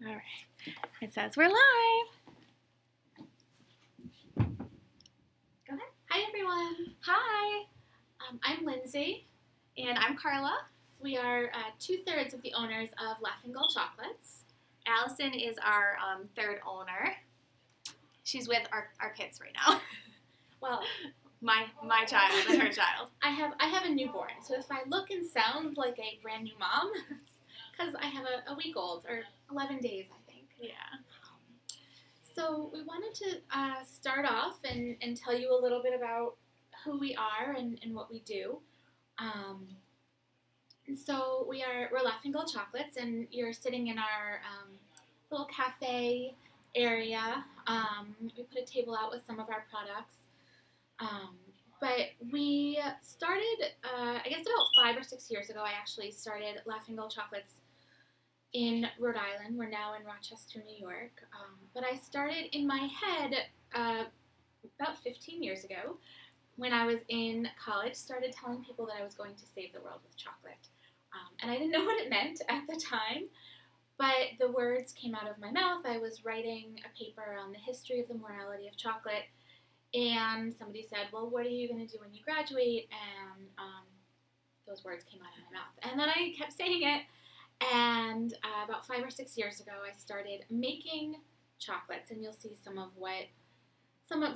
All right. It says we're live. Go ahead. Hi, everyone. Hi. I'm Lindsay. And I'm Karla. We are 2/3 of the owners of Laughing Gull Chocolates. Allison is our third owner. She's with our kids right now. Well, my child and her child. I have a newborn, so if I look and sound like a brand new mom, because I have a week old, or 11 days, I think. Yeah. So we wanted to start off and tell you a little bit about who we are and what we do. And so we're Laughing Gull Chocolates, and you're sitting in our little cafe area. We put a table out with some of our products. But we started, I guess about 5 or 6 years ago, I actually started Laughing Gull Chocolates in Rhode Island. We're now in Rochester, New York. But I started in my head about 15 years ago when I was in college, started telling people that I was going to save the world with chocolate. And I didn't know what it meant at the time, but the words came out of my mouth. I was writing a paper on the history of the morality of chocolate, and somebody said, well, what are you going to do when you graduate? And those words came out of my mouth. And then I kept saying it, and about 5 or 6 years ago, I started making chocolates, and you'll see some of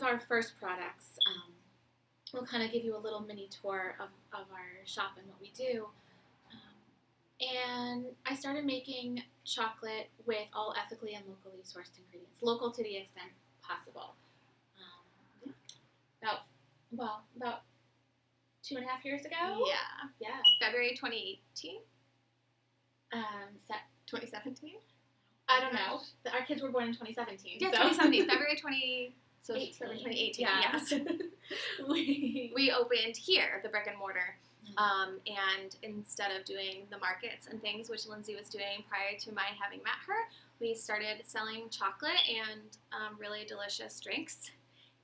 our first products. We'll kind of give you a little mini tour of our shop and what we do. And I started making chocolate with all ethically and locally sourced ingredients, local to the extent possible. About 2.5 years ago. Yeah. February 2018. 2017. I don't know. Our kids were born in 2017. Yeah, so. 2017. February 2018. 2018. Yes. We opened here, the brick and mortar. And instead of doing the markets and things, which Lindsay was doing prior to my having met her, we started selling chocolate and really delicious drinks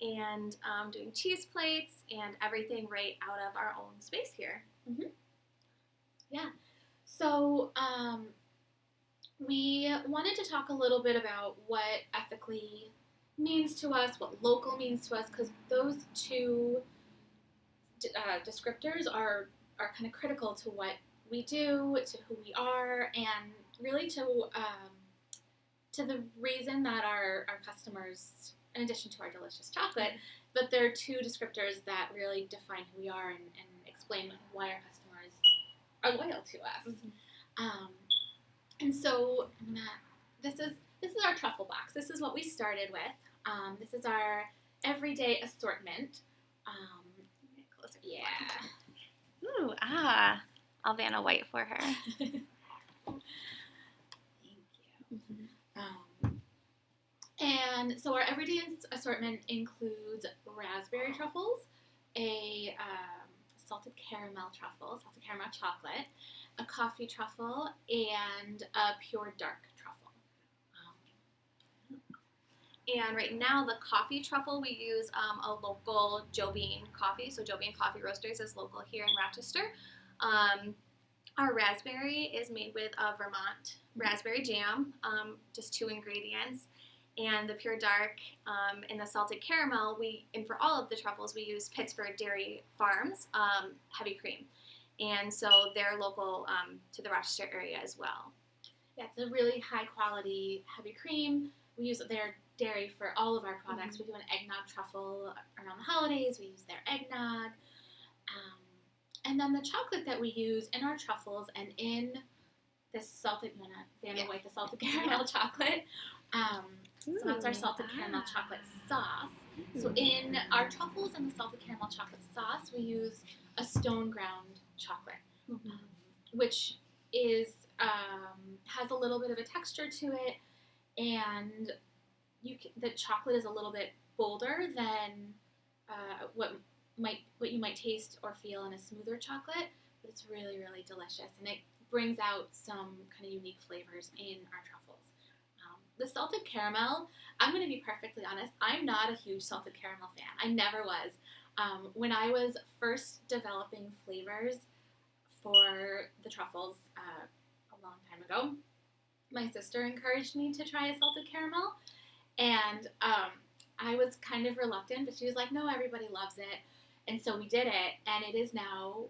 and doing cheese plates and everything right out of our own space here. Mm-hmm. Yeah. So we wanted to talk a little bit about what ethically means to us, what local means to us, because those two descriptors are kind of critical to what we do, to who we are, and really to the reason that our customers, in addition to our delicious chocolate, but they're two descriptors that really define who we are and explain why our customers are loyal to us. Mm-hmm. And so this is our truffle box. This is what we started with. This is our everyday assortment. Closer. Yeah. Ooh, I'll Vanna White for her. Thank you. Mm-hmm. And so our everyday assortment includes raspberry truffles, a salted caramel truffle, salted caramel chocolate, a coffee truffle, and a pure dark truffle. And right now, the coffee truffle, we use a local Joe Bean coffee. So Joe Bean Coffee Roasters is local here in Rochester. Our raspberry is made with a Vermont raspberry jam, just 2 ingredients. And the pure dark and the salted caramel, and for all of the truffles, we use Pittsburgh Dairy Farms heavy cream. And so they're local to the Rochester area as well. Yeah, it's a really high quality heavy cream. We use their dairy for all of our products. Mm-hmm. We do an eggnog truffle around the holidays. We use their eggnog. And then the chocolate that we use in our truffles and in this salted, White, the salted caramel chocolate. So that's our salted caramel chocolate sauce. So in our truffles and the salted caramel chocolate sauce, we use a stone ground chocolate, which is has a little bit of a texture to it, and the chocolate is a little bit bolder than what you might taste or feel in a smoother chocolate, but it's really, really delicious, and it brings out some kind of unique flavors in our truffles. The salted caramel, I'm going to be perfectly honest, I'm not a huge salted caramel fan. I never was. When I was first developing flavors for the truffles a long time ago, my sister encouraged me to try a salted caramel, and I was kind of reluctant, but she was like, no, everybody loves it. And so we did it, and it is now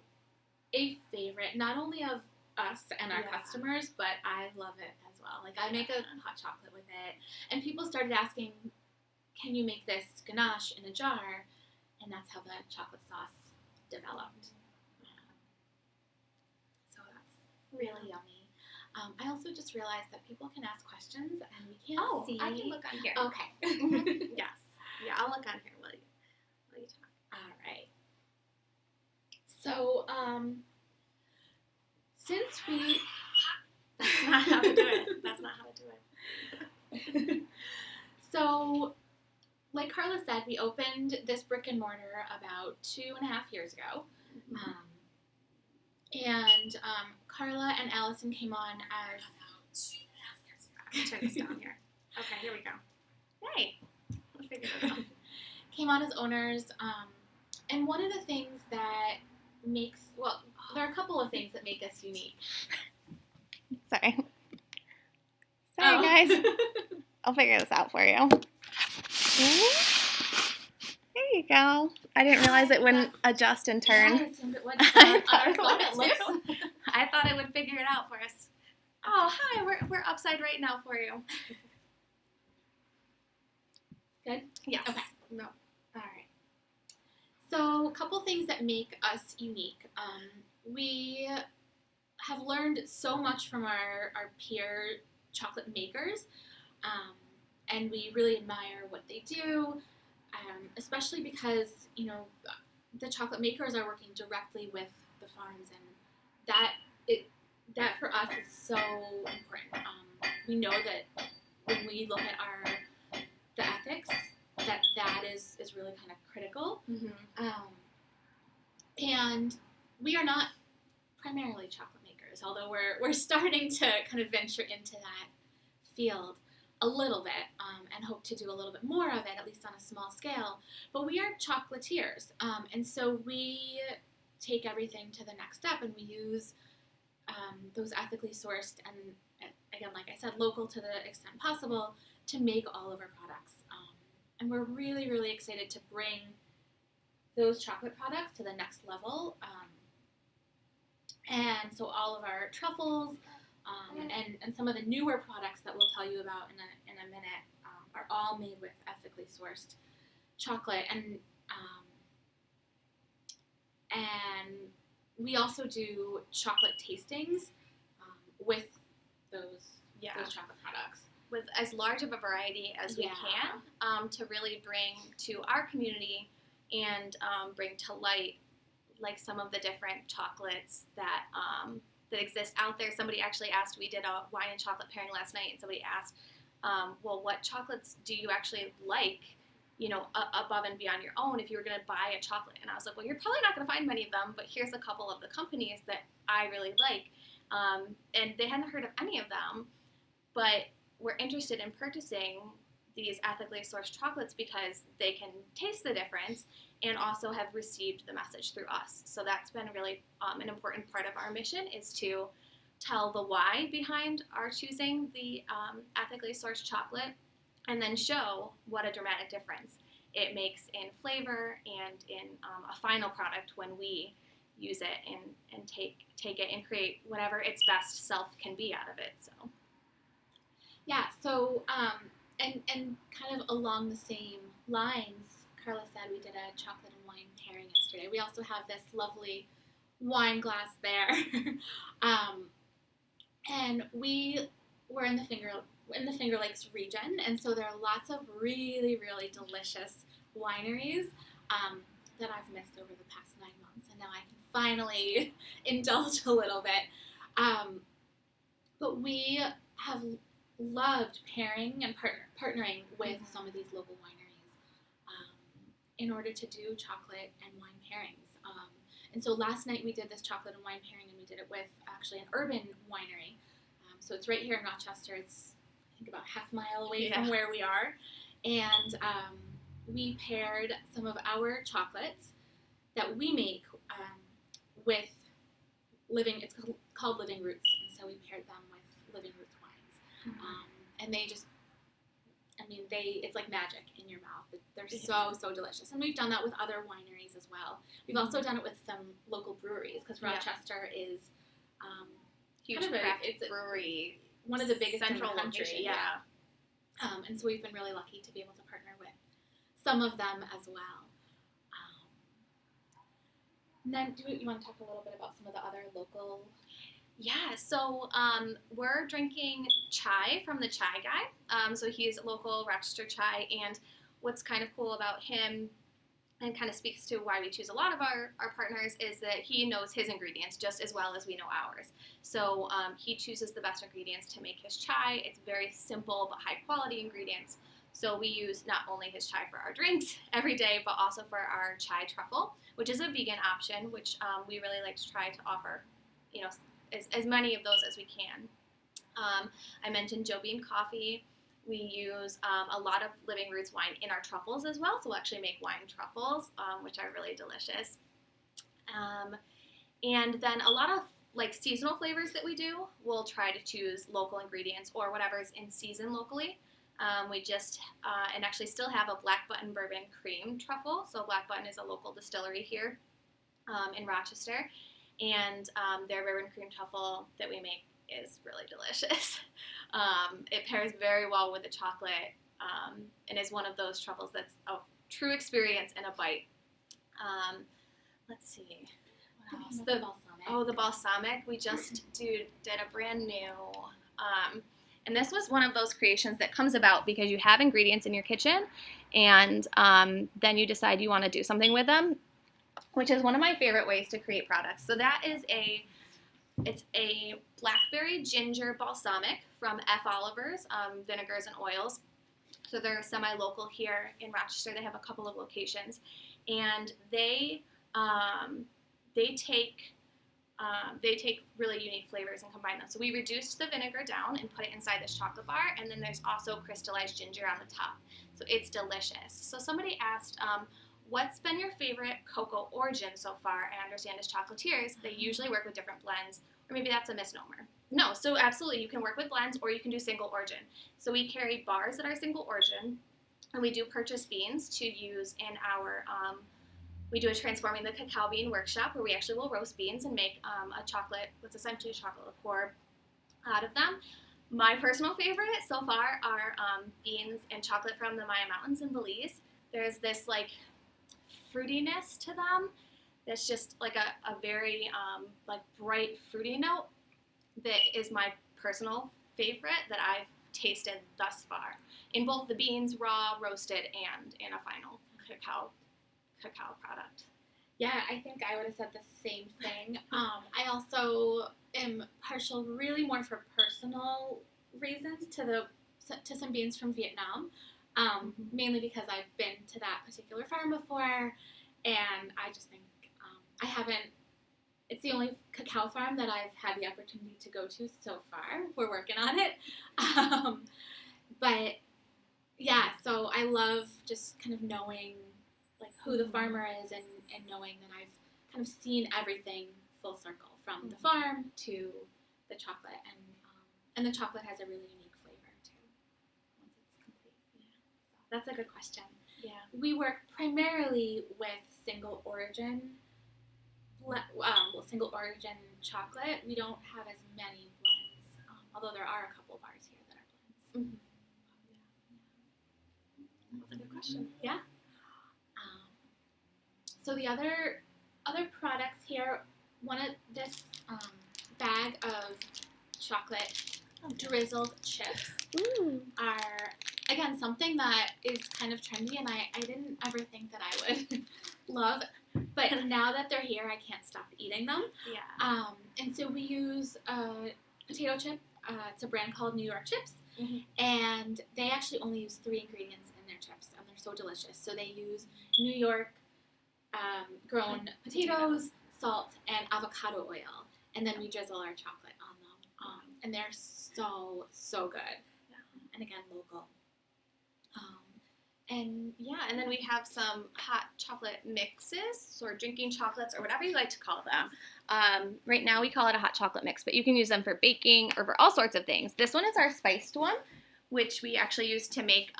a favorite, not only of us and our customers, but I love it as well. Like, I make a hot chocolate with it, and people started asking, can you make this ganache in a jar? And that's how the chocolate sauce developed. So that's really yummy. I also just realized that people can ask questions, and we can't see. I can look on here. Okay. Yes. Yeah, I'll look on here while you talk. All right. So, since we... That's not how to do it. That's not how to do it. So, like Karla said, we opened this brick and mortar about 2.5 years ago. And Karla and Allison came on as... Turn this down here. Okay, here we go. Hey! We'll figure this out. Came on as owners. And one of the things that makes... Well, there are a couple of things that make us unique. Sorry, guys. I'll figure this out for you. There you go. I didn't realize it wouldn't adjust and turn. Yeah, I assumed it would. I thought it would figure it out for us. Oh, hi. We're upside right now for you. Good? Yes. Okay. No. All right. So, a couple things that make us unique. We have learned so much from our peer chocolate makers, and we really admire what they do, especially because, you know, the chocolate makers are working directly with the farms, and that for us is so important. We know that when we look at the ethics, that is really kind of critical. And we are not primarily chocolate makers, although we're starting to kind of venture into that field a little bit, and hope to do a little bit more of it, at least on a small scale. But we are chocolatiers, and so we take everything to the next step, and we use those ethically sourced and, again, like I said, local to the extent possible to make all of our products. And we're really, really excited to bring those chocolate products to the next level. And so all of our truffles and some of the newer products that we'll tell you about in a minute are all made with ethically sourced chocolate. And we also do chocolate tastings with those chocolate products. With as large of a variety as we can, to really bring to our community and bring to light like some of the different chocolates that exist out there. Somebody actually asked, we did a wine and chocolate pairing last night, and somebody asked, well, what chocolates do you actually like, you know, above and beyond your own if you were going to buy a chocolate? And I was like, well, you're probably not going to find many of them, but here's a couple of the companies that I really like. And they hadn't heard of any of them, but we're interested in purchasing these ethically sourced chocolates because they can taste the difference and also have received the message through us. So that's been really an important part of our mission, is to tell the why behind our choosing the ethically sourced chocolate, and then show what a dramatic difference it makes in flavor and in a final product when we use it and take it and create whatever its best self can be out of it. So. Yeah, so, and kind of along the same lines, Karla said we did a chocolate and wine pairing yesterday. We also have this lovely wine glass there. And we were in the Finger Lakes region, and so there are lots of really, really delicious wineries that I've missed over the past 9 months, and now I can finally indulge a little bit. But we have loved pairing and partnering with some of these local wineries in order to do chocolate and wine pairings. And so last night we did this chocolate and wine pairing, and we did it with actually an urban winery. So it's right here in Rochester. It's, I think, about half a mile away from where we are. And we paired some of our chocolates that we make with it's called Living Roots. And so we paired them with Living Roots wines. And they just, it's like magic in your mouth. They're so delicious. And we've done that with other wineries as well. We've also done it with some local breweries, because Rochester is huge craft brewery. One of the biggest central in the country. location, And so we've been really lucky to be able to partner with some of them as well. And then do you want to talk a little bit about some of the other local? Yeah, so we're drinking chai from the Chai Guy. So he's local Rochester chai, and what's kind of cool about him, and kind of speaks to why we choose a lot of our partners, is that he knows his ingredients just as well as we know ours. So he chooses the best ingredients to make his chai. It's very simple but high quality ingredients. So we use not only his chai for our drinks every day, but also for our chai truffle, which is a vegan option, which we really like to try to offer, as many of those as we can. I mentioned Joe Bean coffee. We use a lot of Living Roots wine in our truffles as well, so we'll actually make wine truffles, which are really delicious. And then a lot of seasonal flavors that we do, we'll try to choose local ingredients or whatever's in season locally. We just, and actually still have a Black Button Bourbon Cream truffle. So Black Button is a local distillery here in Rochester, and their bourbon cream truffle that we make is really delicious. It pairs very well with the chocolate, and is one of those truffles that's a true experience in a bite. Let's see. What else? The balsamic. Oh, the balsamic. We just did a brand new, and this was one of those creations that comes about because you have ingredients in your kitchen, and then you decide you want to do something with them, which is one of my favorite ways to create products. So that is it's a blackberry ginger balsamic from F. Oliver's Vinegars and Oils. So they're semi-local here in Rochester. They have a couple of locations, and they take really unique flavors and combine them. So we reduced the vinegar down and put it inside this chocolate bar, and then there's also crystallized ginger on the top. So it's delicious. So somebody asked, what's been your favorite cocoa origin so far? I understand as chocolatiers, they usually work with different blends, or maybe that's a misnomer. No, so absolutely, you can work with blends, or you can do single origin. So we carry bars that are single origin, and we do purchase beans to use in our, we do a Transforming the Cacao Bean workshop, where we actually will roast beans and make a chocolate, what's essentially a chocolate liqueur out of them. My personal favorite so far are beans and chocolate from the Maya Mountains in Belize. There's this fruitiness to them that's just a very bright fruity note that is my personal favorite that I've tasted thus far in both the beans, raw, roasted, and in a final cacao product. Yeah, I think I would have said the same thing. I also am partial really more for personal reasons to some beans from Vietnam. Mainly because I've been to that particular farm before, and I just think it's the only cacao farm that I've had the opportunity to go to so far. We're working on it. But yeah, so I love just kind of knowing who the farmer is and knowing that I've kind of seen everything full circle from the farm to the chocolate, and the chocolate has a really unique flavor too once it's complete. Yeah, so that's a good question. Yeah, we work primarily with single origin chocolate. We don't have as many blends, although there are a couple of bars here that are blends. That's a good question. Yeah. So the other products here, this bag of chocolate drizzled chips are, again, something that is kind of trendy, and I didn't ever think that I would love, but now that they're here, I can't stop eating them. Yeah. And so we use a potato chip. It's a brand called New York Chips, and they actually only use 3 ingredients in their chips, and they're so delicious. So they use New York grown potatoes, salt, and avocado oil, and then we drizzle our chocolate on them, and they're so good. And again, local. And And then we have some hot chocolate mixes or drinking chocolates or whatever you like to call them. Right now we call it a hot chocolate mix, but you can use them for baking or for all sorts of things. This one is our spiced one, which we actually use to make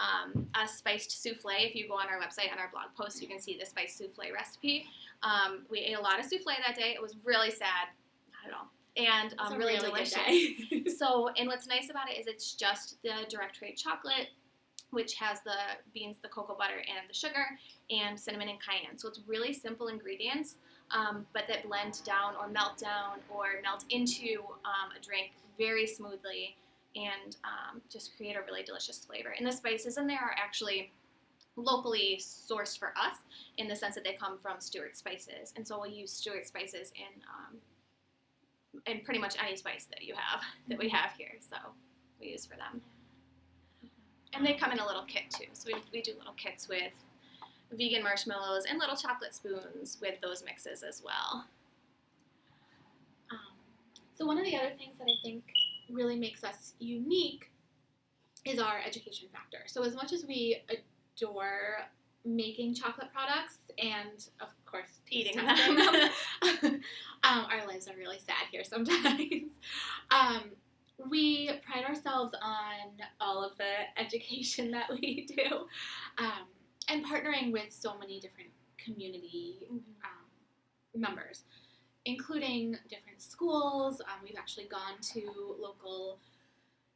a spiced souffle. If you go on our website, on our blog post, you can see the spiced souffle recipe. We ate a lot of souffle that day. It was really sad, not at all, and really delicious. So, and what's nice about it is it's just the direct trade chocolate, which has the beans, the cocoa butter, and the sugar, and cinnamon and cayenne. So it's really simple ingredients, but that blend down or melt into a drink very smoothly and just create a really delicious flavor. And the spices in there are actually locally sourced for us in the sense that they come from Stewart Spices. And so we'll use Stewart Spices in pretty much any spice that we have here. So we use for them. And they come in a little kit too. So we do little kits with vegan marshmallows and little chocolate spoons with those mixes as well. So one of the other things that I think really makes us unique is our education factor. So as much as we adore making chocolate products and, of course, eating them, our lives are really sad here sometimes. We pride ourselves on all of the education that we do, and partnering with so many different community members, including different schools. We've actually gone to local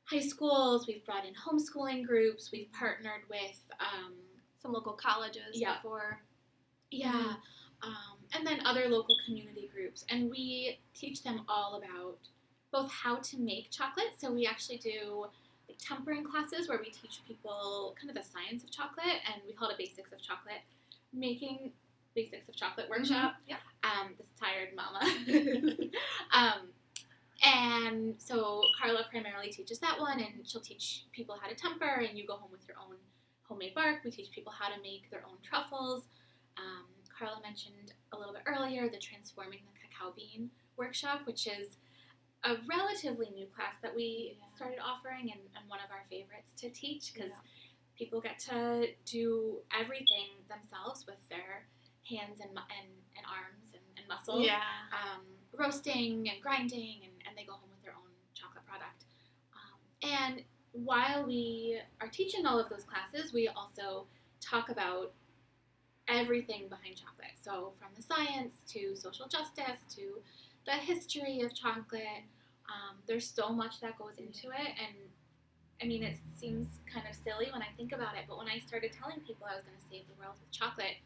high schools. We've brought in homeschooling groups. We've partnered with some local colleges before. Yeah, and then other local community groups. And we teach them all about both how to make chocolate. So we actually do like tempering classes where we teach people kind of the science of chocolate, and we call it a Basics of Chocolate workshop. Yeah. This tired mama. And so Karla primarily teaches that one, and she'll teach people how to temper, and you go home with your own homemade bark. We teach people how to make their own truffles. Karla mentioned a little bit earlier the Transforming the Cacao Bean workshop, which is a relatively new class that we started offering, and one of our favorites to teach, because people get to do everything themselves with their hands and arms and muscles. Yeah. Roasting and grinding, and they go home with their own chocolate product. And while we are teaching all of those classes, we also talk about everything behind chocolate. So from the science to social justice to the history of chocolate, there's so much that goes into it. And I mean, it seems kind of silly when I think about it, but when I started telling people I was going to save the world with chocolate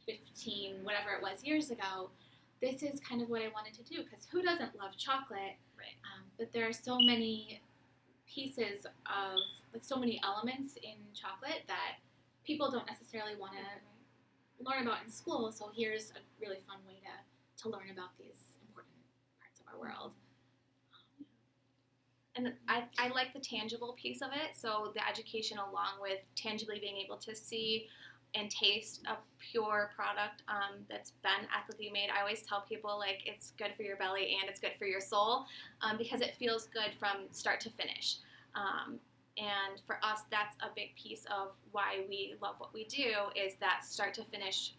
15, whatever it was, years ago, this is kind of what I wanted to do, because who doesn't love chocolate? Right. But there are so many pieces of, like, so many elements in chocolate that people don't necessarily want to learn about in school. So here's a really fun way to learn about these important parts of our world. And I like the tangible piece of it. So the education, along with tangibly being able to see and taste a pure product that's been ethically made. I always tell people, like, it's good for your belly and it's good for your soul, because it feels good from start to finish. And for us, that's a big piece of why we love what we do, is that start to finish,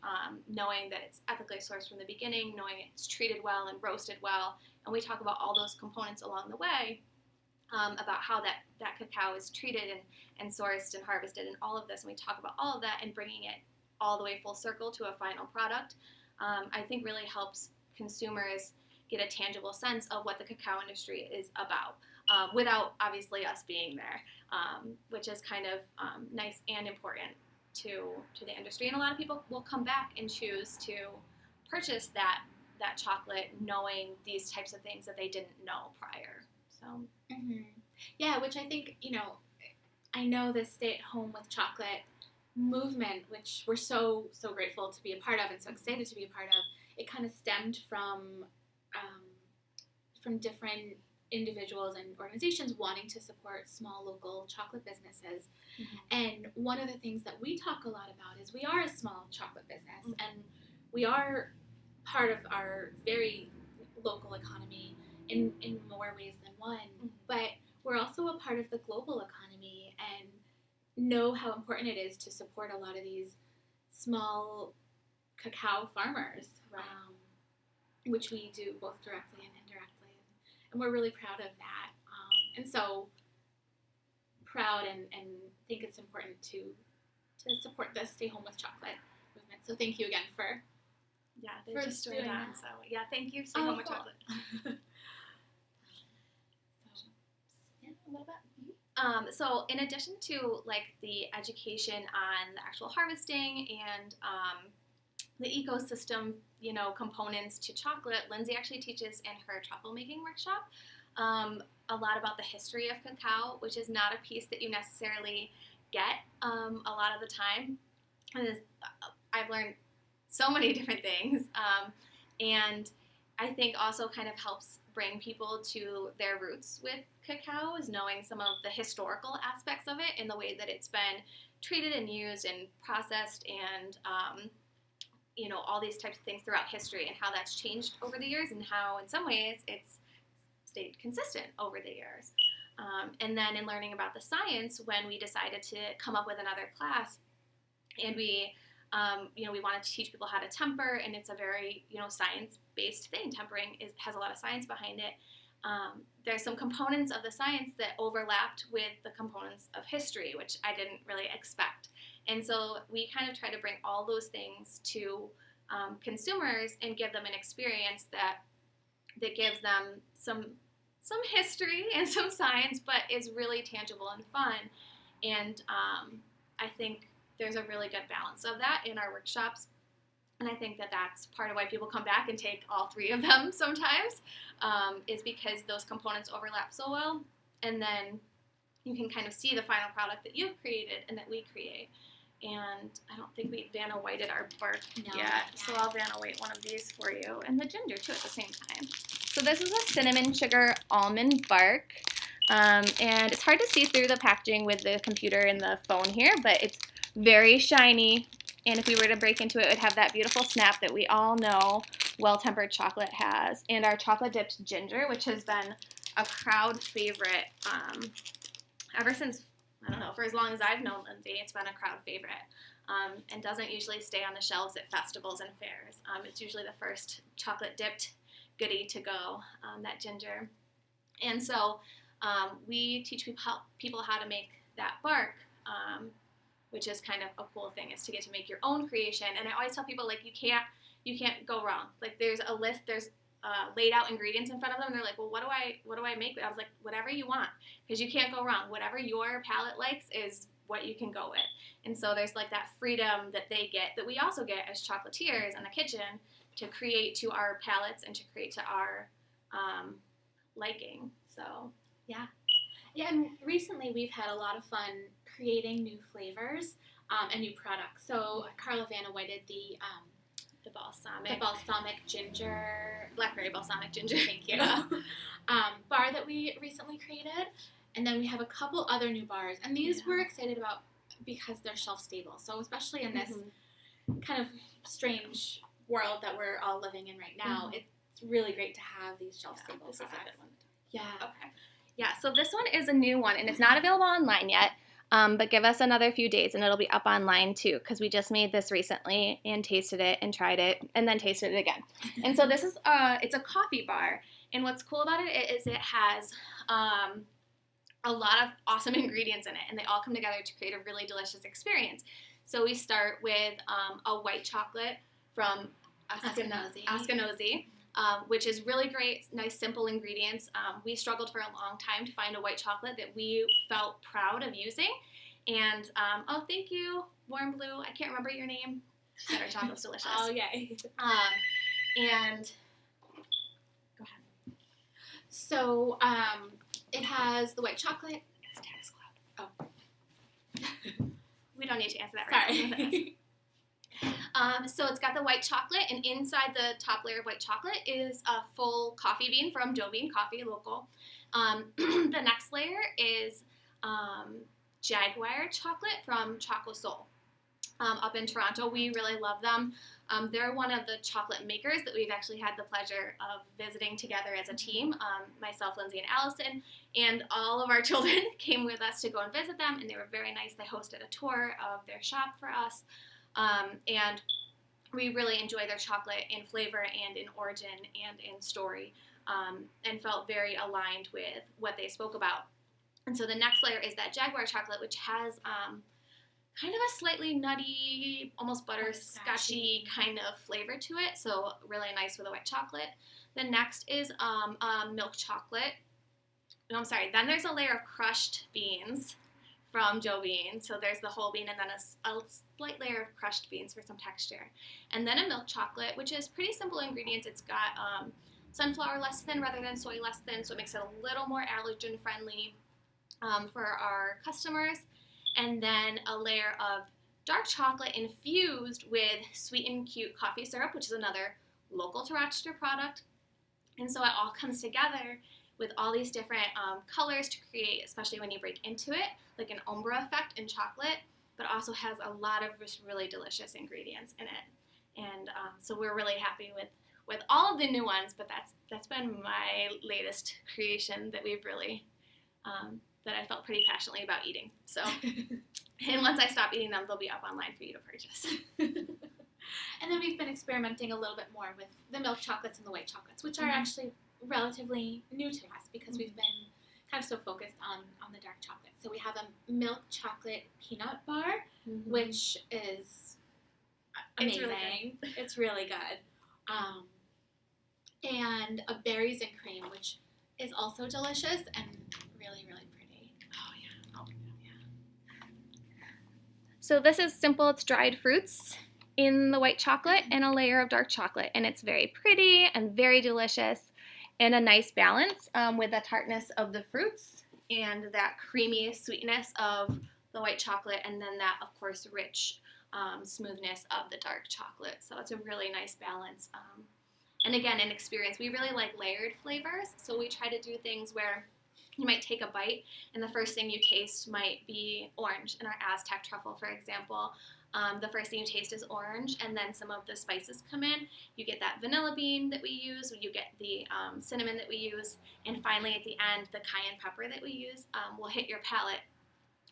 knowing that it's ethically sourced from the beginning, knowing it's treated well and roasted well. And we talk about all those components along the way, about how that cacao is treated and sourced and harvested and all of this. And we talk about all of that and bringing it all the way full circle to a final product, I think really helps consumers get a tangible sense of what the cacao industry is about, without obviously us being there, which is kind of nice and important to the industry. And a lot of people will come back and choose to purchase that chocolate knowing these types of things that they didn't know prior. So. Mm-hmm. Yeah, which I think, I know the Stay at Home with Chocolate movement, which we're so grateful to be a part of and so excited to be a part of, it kind of stemmed from different individuals and organizations wanting to support small local chocolate businesses. Mm-hmm. And one of the things that we talk a lot about is we are a small chocolate business, mm-hmm. and we are part of our very local economy in more ways than one, mm-hmm. but we're also a part of the global economy, and know how important it is to support a lot of these small cacao farmers, Right. Which we do both directly and indirectly, and we're really proud of that. And so proud and think it's important to support the Stay Home with Chocolate movement. So thank you again for they for just joined doing on. that. So yeah, thank you. Stay home with cool. chocolate. Yeah, a little bit. So in addition to like the education on the actual harvesting and the ecosystem, components to chocolate, Lindsay actually teaches in her truffle making workshop a lot about the history of cacao, which is not a piece that you necessarily get a lot of the time. I've learned so many different things, and I think also kind of helps bring people to their roots with cacao is knowing some of the historical aspects of it and the way that it's been treated and used and processed and all these types of things throughout history and how that's changed over the years and how in some ways it's stayed consistent over the years. And then in learning about the science, when we decided to come up with another class, and we wanted to teach people how to temper, and it's a very science-based thing. Tempering has a lot of science behind it. There's some components of the science that overlapped with the components of history, which I didn't really expect. And so we kind of try to bring all those things to consumers and give them an experience that gives them some history and some science, but is really tangible and fun. And I think there's a really good balance of that in our workshops. And I think that that's part of why people come back and take all three of them sometimes, is because those components overlap so well. And then you can kind of see the final product that you've created and that we create. And I don't think we Vanna Whited our bark yet, so I'll Vanna White one of these for you. And the ginger, too, at the same time. So this is a cinnamon sugar almond bark. And it's hard to see through the packaging with the computer and the phone here, but it's very shiny. And if we were to break into it, it would have that beautiful snap that we all know well-tempered chocolate has. And our chocolate-dipped ginger, which has been a crowd favorite ever since, I don't know, for as long as I've known Lindsay, it's been a crowd favorite and doesn't usually stay on the shelves at festivals and fairs. It's usually the first chocolate-dipped goodie to go, that ginger. And so we teach people how to make that bark, which is kind of a cool thing, is to get to make your own creation. And I always tell people, like, you can't go wrong. Like, there's a list, there's laid out ingredients in front of them, and they're like, well, what do I make? I was like, whatever you want, because you can't go wrong. Whatever your palate likes is what you can go with. And so there's like that freedom that they get, that we also get as chocolatiers in the kitchen, to create to our palates and to create to our liking. So yeah, and recently we've had a lot of fun creating new flavors and new products. So Karla Vanna Whited the balsamic ginger, blackberry balsamic ginger. Thank you. Bar that we recently created, and then we have a couple other new bars, and these we're excited about because they're shelf stable. So especially in this kind of strange world that we're all living in right now, it's really great to have these shelf stable products. This is a good one. Yeah. Okay. Yeah. So this one is a new one, and it's not available online yet. But give us another few days and it'll be up online too, because we just made this recently and tasted it and tried it and then tasted it again. And so this is it's a coffee bar, and what's cool about it is it has a lot of awesome ingredients in it, and they all come together to create a really delicious experience. So we start with a white chocolate from Ashkenazi. Which is really great, nice, simple ingredients. We struggled for a long time to find a white chocolate that we felt proud of using. And, oh, thank you, Warm Blue. I can't remember your name. She said our chocolate's delicious. Oh, yay. And go ahead. So it has the white chocolate. It's Tax Club. Oh. We don't need to answer that right now. Sorry. So it's got the white chocolate, and inside the top layer of white chocolate is a full coffee bean from Joe Bean Coffee, local. The next layer is Jaguar chocolate from Choco Soul. up in Toronto. We really love them. They're one of the chocolate makers that we've actually had the pleasure of visiting together as a team. Myself, Lindsay, and Allison, and all of our children came with us to go and visit them, and they were very nice. They hosted a tour of their shop for us, and we really enjoy their chocolate in flavor and in origin and in story, and felt very aligned with what they spoke about. And so the next layer is that Jaguar chocolate, which has kind of a slightly nutty, almost butterscotchy kind of flavor to it, so really nice with a white chocolate. The next is milk chocolate. No, I'm sorry. Then there's a layer of crushed beans from Joe Bean. So there's the whole bean and then a slight layer of crushed beans for some texture. And then a milk chocolate, which is pretty simple ingredients. It's got sunflower less thin rather than soy less thin, so it makes it a little more allergen friendly for our customers. And then a layer of dark chocolate infused with Sweet and Cute coffee syrup, which is another local to Rochester product. And so it all comes together with all these different colors to create, especially when you break into it, like an ombre effect in chocolate, but also has a lot of just really delicious ingredients in it. And so we're really happy with all of the new ones, but that's been my latest creation that we've really that I felt pretty passionately about eating. So, and once I stop eating them, they'll be up online for you to purchase. And then we've been experimenting a little bit more with the milk chocolates and the white chocolates, which are actually relatively new to us because we've been kind of so focused on the dark chocolate. So we have a milk chocolate peanut bar, which is amazing. It's really good. And a berries and cream, which is also delicious and really, really pretty. Oh, yeah. So this is simple. It's dried fruits in the white chocolate and a layer of dark chocolate. And it's very pretty and very delicious and a nice balance with the tartness of the fruits and that creamy sweetness of the white chocolate, and then that, of course, rich smoothness of the dark chocolate. So it's a really nice balance. And again, in experience, we really like layered flavors. So we try to do things where you might take a bite and the first thing you taste might be orange. In our Aztec truffle, for example, the first thing you taste is orange, and then some of the spices come in. You get that vanilla bean that we use, you get the cinnamon that we use, and finally at the end, the cayenne pepper that we use will hit your palate.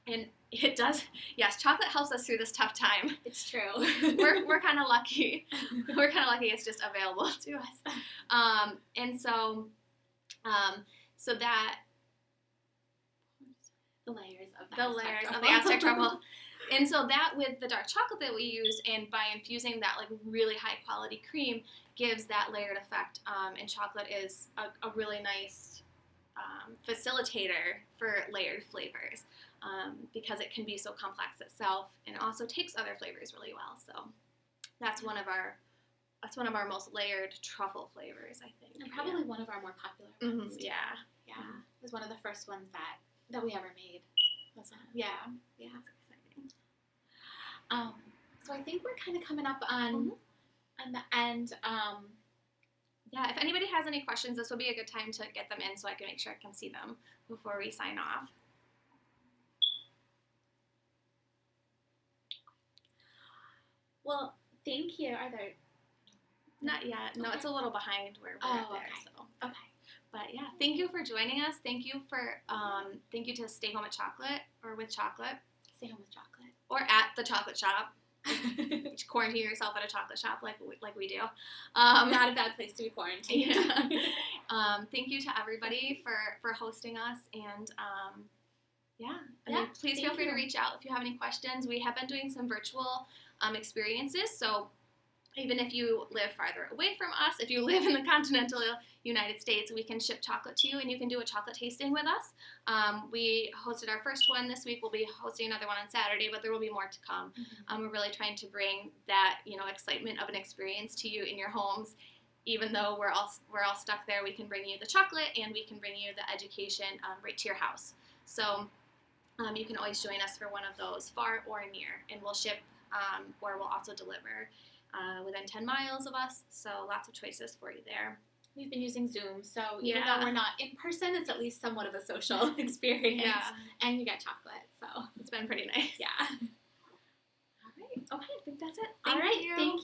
And it does, yes, chocolate helps us through this tough time. It's true. We're kind of lucky. We're kind of lucky it's just available to us. And so, so that the layers of the Aztec truffle. And so that with the dark chocolate that we use, and by infusing that like really high quality cream, gives that layered effect. And chocolate is a really nice facilitator for layered flavors because it can be so complex itself, and also takes other flavors really well. So that's one of our most layered truffle flavors, I think. And probably one of our more popular ones. Yeah. It was one of the first ones that we ever made. Yeah. That's exciting. So I think we're kind of coming up on the end. Yeah, if anybody has any questions, this will be a good time to get them in so I can make sure I can see them before we sign off. Well, thank you. Are there? Not yet. No, it's a little behind where we're at there. Okay. So. Okay. But yeah, thank you for joining us. Thank you to Stay Home at Chocolate or with Chocolate. Stay Home with Chocolate. Or at the chocolate shop. Quarantine yourself at a chocolate shop like we do. Not a bad place to be quarantined. Yeah. Thank you to everybody for hosting us, and please feel free to reach out if you have any questions. We have been doing some virtual experiences, so even if you live farther away from us, if you live in the continental United States, we can ship chocolate to you, and you can do a chocolate tasting with us. We hosted our first one this week. We'll be hosting another one on Saturday, but there will be more to come. We're really trying to bring that, excitement of an experience to you in your homes. Even though we're all stuck there, we can bring you the chocolate, and we can bring you the education right to your house. So you can always join us for one of those, far or near, and we'll ship or we'll also deliver within 10 miles of us, so lots of choices for you there. We've been using Zoom, so even though we're not in person, it's at least somewhat of a social experience. Yeah. And you get chocolate, so it's been pretty nice. Yeah. All right. Okay. I think that's it. All right. you. Thank